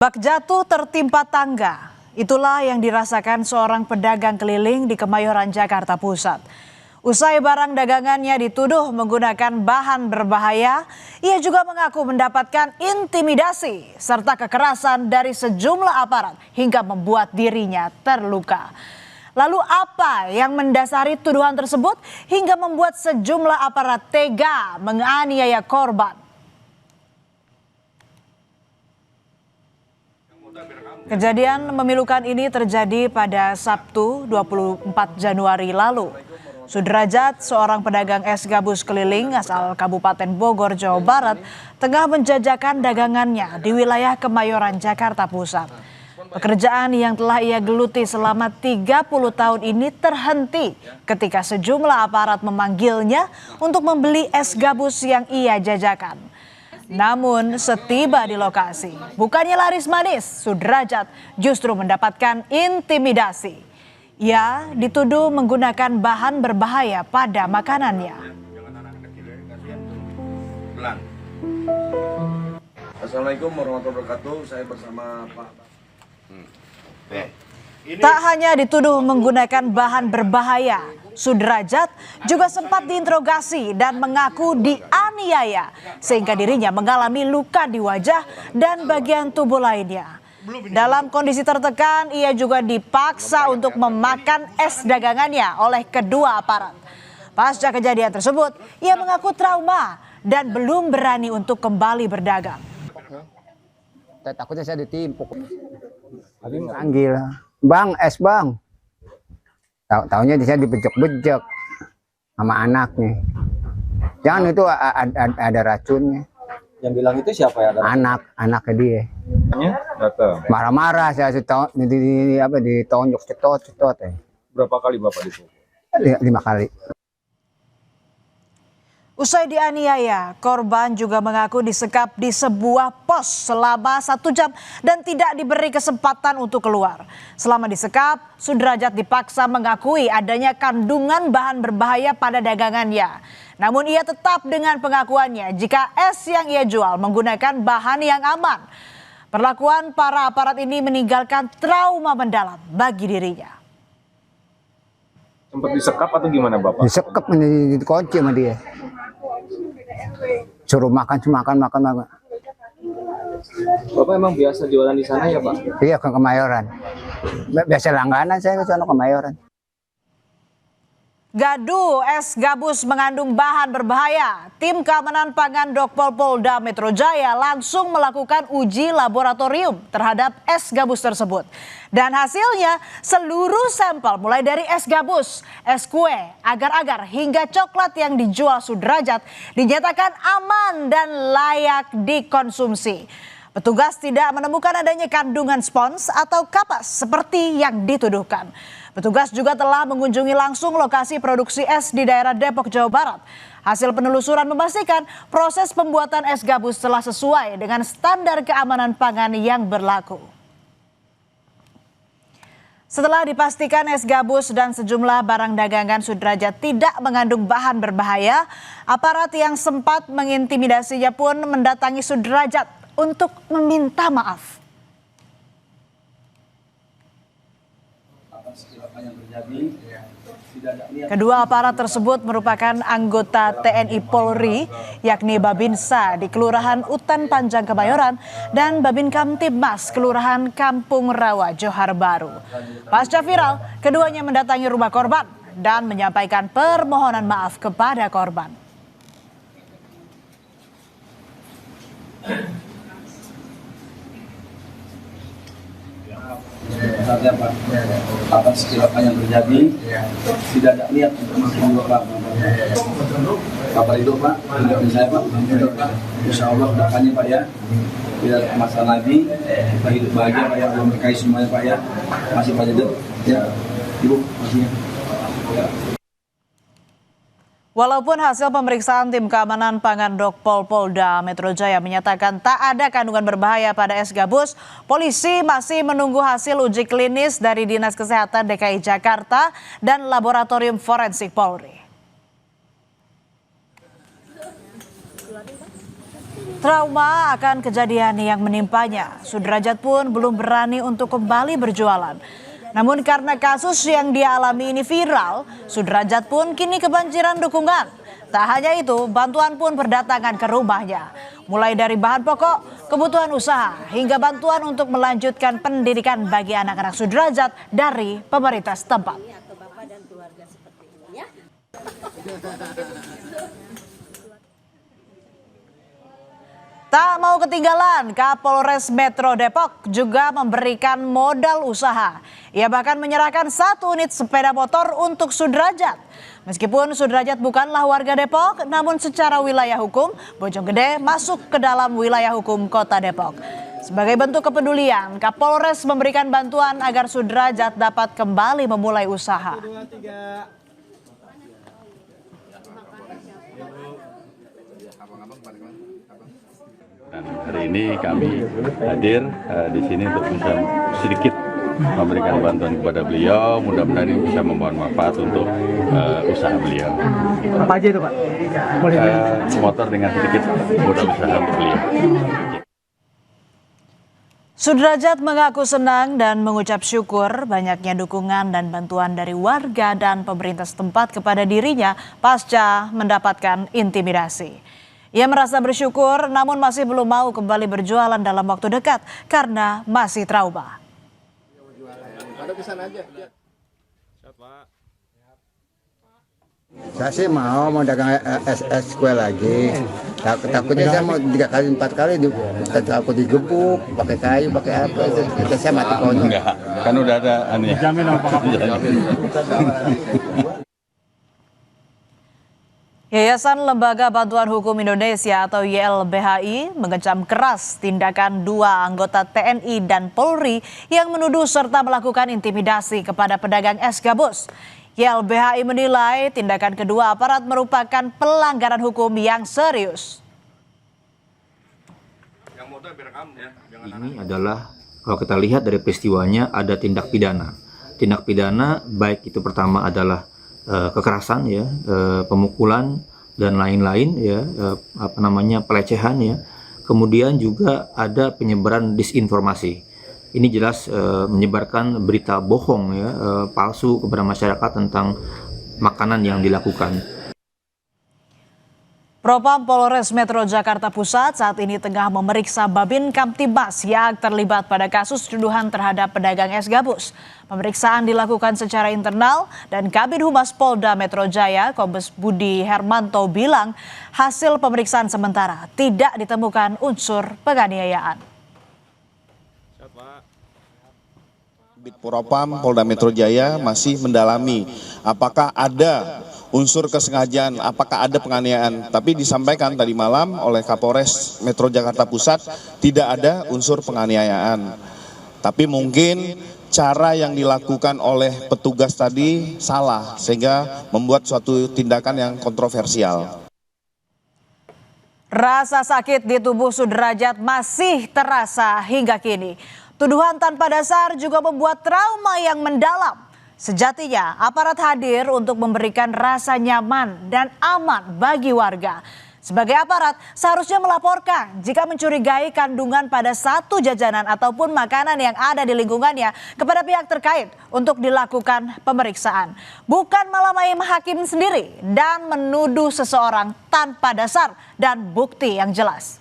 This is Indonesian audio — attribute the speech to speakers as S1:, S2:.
S1: Bak jatuh tertimpa tangga. Itulah yang dirasakan seorang pedagang keliling di Kemayoran, Jakarta Pusat. Usai barang dagangannya dituduh menggunakan bahan berbahaya, ia juga mengaku mendapatkan intimidasi serta kekerasan dari sejumlah aparat hingga membuat dirinya terluka. Lalu apa yang mendasari tuduhan tersebut hingga membuat sejumlah aparat tega menganiaya korban? Kejadian memilukan ini terjadi pada Sabtu 24 Januari lalu. Sudrajat, seorang pedagang es gabus keliling asal Kabupaten Bogor, Jawa Barat, tengah menjajakan dagangannya di wilayah Kemayoran, Jakarta Pusat. Pekerjaan yang telah ia geluti selama 30 tahun ini terhenti ketika sejumlah aparat memanggilnya untuk membeli es gabus yang ia jajakan. Namun setiba di lokasi, bukannya laris manis, Sudrajat justru mendapatkan intimidasi. Ia dituduh menggunakan bahan berbahaya pada makanannya.
S2: Assalamualaikum warahmatullahi wabarakatuh. Saya bersama Pak.
S1: Tak hanya dituduh menggunakan bahan berbahaya, Sudrajat juga sempat diinterogasi dan mengaku dianiaya sehingga dirinya mengalami luka di wajah dan bagian tubuh lainnya. Dalam kondisi tertekan, ia juga dipaksa untuk memakan es dagangannya oleh kedua aparat. Pasca kejadian tersebut, ia mengaku trauma dan belum berani untuk kembali berdagang.
S3: Takutnya saya ditimpuk. Tapi manggil, "Bang, es bang." Taunya saya dibejek-bejek sama anaknya. Jangan itu ada racunnya.
S2: Yang bilang itu siapa ya?
S3: Anaknya dia.
S2: Datang.
S3: Marah-marah saya ditonjok cetot.
S2: Berapa kali Bapak dipukul?
S3: 5 kali.
S1: Usai dianiaya, korban juga mengaku disekap di sebuah pos selama 1 jam dan tidak diberi kesempatan untuk keluar. Selama disekap, Sudrajat dipaksa mengakui adanya kandungan bahan berbahaya pada dagangannya. Namun ia tetap dengan pengakuannya jika es yang ia jual menggunakan bahan yang aman. Perlakuan para aparat ini meninggalkan trauma mendalam bagi dirinya.
S2: Sempat disekap atau gimana Bapak?
S3: Disekap, dikunci sama dia. Suruh makan.
S2: Bapak emang biasa jualan di sana ya Pak?
S3: Iya, ke Kemayoran. Biasa langganan saya ke sana Kemayoran.
S1: Gaduh es gabus mengandung bahan berbahaya. Tim Keamanan Pangan Dokpol Polda Metro Jaya langsung melakukan uji laboratorium terhadap es gabus tersebut. Dan hasilnya seluruh sampel mulai dari es gabus, es kue, agar-agar hingga coklat yang dijual Sudrajat dinyatakan aman dan layak dikonsumsi. Petugas tidak menemukan adanya kandungan spons atau kapas seperti yang dituduhkan. Petugas juga telah mengunjungi langsung lokasi produksi es di daerah Depok, Jawa Barat. Hasil penelusuran memastikan proses pembuatan es gabus telah sesuai dengan standar keamanan pangan yang berlaku. Setelah dipastikan es gabus dan sejumlah barang dagangan Sudrajat tidak mengandung bahan berbahaya, aparat yang sempat mengintimidasinya pun mendatangi Sudrajat untuk meminta maaf. Kedua aparat tersebut merupakan anggota TNI Polri, yakni Babinsa di Kelurahan Utan Panjang Kemayoran dan Babin Kamtibmas Kelurahan Kampung Rawa, Johar Baru. Pasca viral, keduanya mendatangi rumah korban dan menyampaikan permohonan maaf kepada korban.
S4: Saatnya Pak, atas kecelakaan yang terjadi, tidak ada niat untuk menghakimi Bapak. Kabar itu Pak, dari saya Pak, insya Allah kedepannya Pak ya, tidak ada masalah lagi, kita hidup bahagia Pak ya, Allah berkahi semuanya Pak ya, masih Pak Jadet, ya, Ibu, masih ya.
S1: Walaupun hasil pemeriksaan tim keamanan pangan Dokpol Polda Metro Jaya menyatakan tak ada kandungan berbahaya pada es gabus, polisi masih menunggu hasil uji klinis dari Dinas Kesehatan DKI Jakarta dan Laboratorium Forensik Polri. Trauma akan kejadian yang menimpanya, Sudrajat pun belum berani untuk kembali berjualan. Namun karena kasus yang dia alami ini viral, Sudrajat pun kini kebanjiran dukungan. Tak hanya itu, bantuan pun berdatangan ke rumahnya. Mulai dari bahan pokok, kebutuhan usaha, hingga bantuan untuk melanjutkan pendidikan bagi anak-anak Sudrajat dari pemerintah setempat. Tak mau ketinggalan, Kapolres Metro Depok juga memberikan modal usaha. Ia bahkan menyerahkan 1 unit sepeda motor untuk Sudrajat. Meskipun Sudrajat bukanlah warga Depok, namun secara wilayah hukum, Bojonggede masuk ke dalam wilayah hukum Kota Depok. Sebagai bentuk kepedulian, Kapolres memberikan bantuan agar Sudrajat dapat kembali memulai usaha.
S5: Dan hari ini kami hadir di sini untuk bisa sedikit memberikan bantuan kepada beliau. Mudah-mudahan ini bisa membawa manfaat untuk usaha beliau.
S6: Apa aja itu Pak?
S5: Motor dengan sedikit modal usaha untuk beliau.
S1: Sudrajat mengaku senang dan mengucap syukur banyaknya dukungan dan bantuan dari warga dan pemerintah setempat kepada dirinya pasca mendapatkan intimidasi. Ia merasa bersyukur namun masih belum mau kembali berjualan dalam waktu dekat karena masih trauma.
S3: Saya sih mau dagang es kue lagi. Takutnya saya mau 3 kali 4 kali takut digebuk, pakai kayu, pakai apa itu. Saya mati konyol.
S5: Enggak, kan udah ada aneh.
S6: Jamin apa
S1: Yayasan Lembaga Bantuan Hukum Indonesia atau YLBHI mengecam keras tindakan 2 anggota TNI dan Polri yang menuduh serta melakukan intimidasi kepada pedagang es gabus. YLBHI menilai tindakan kedua aparat merupakan pelanggaran hukum yang serius.
S7: Ini adalah kalau kita lihat dari peristiwanya ada tindak pidana. Tindak pidana baik itu pertama adalah kekerasan ya, pemukulan dan lain-lain ya, pelecehan ya. Kemudian juga ada penyebaran disinformasi. Ini jelas menyebarkan berita bohong ya, palsu kepada masyarakat tentang makanan yang dilakukan.
S1: Propam Polres Metro Jakarta Pusat saat ini tengah memeriksa Babin Kamtibmas yang terlibat pada kasus tuduhan terhadap pedagang es gabus. Pemeriksaan dilakukan secara internal dan Kabid Humas Polda Metro Jaya, Kombes Budi Hermanto bilang hasil pemeriksaan sementara tidak ditemukan unsur penganiayaan.
S8: Kabid Propam Polda Metro Jaya masih mendalami apakah ada unsur kesengajaan, apakah ada penganiayaan. Tapi disampaikan tadi malam oleh Kapolres Metro Jakarta Pusat tidak ada unsur penganiayaan. Tapi mungkin cara yang dilakukan oleh petugas tadi salah sehingga membuat suatu tindakan yang kontroversial.
S1: Rasa sakit di tubuh Sudrajat masih terasa hingga kini. Tuduhan tanpa dasar juga membuat trauma yang mendalam. Sejatinya, aparat hadir untuk memberikan rasa nyaman dan aman bagi warga. Sebagai aparat, seharusnya melaporkan jika mencurigai kandungan pada satu jajanan ataupun makanan yang ada di lingkungannya kepada pihak terkait untuk dilakukan pemeriksaan. Bukan malah main hakim sendiri dan menuduh seseorang tanpa dasar dan bukti yang jelas.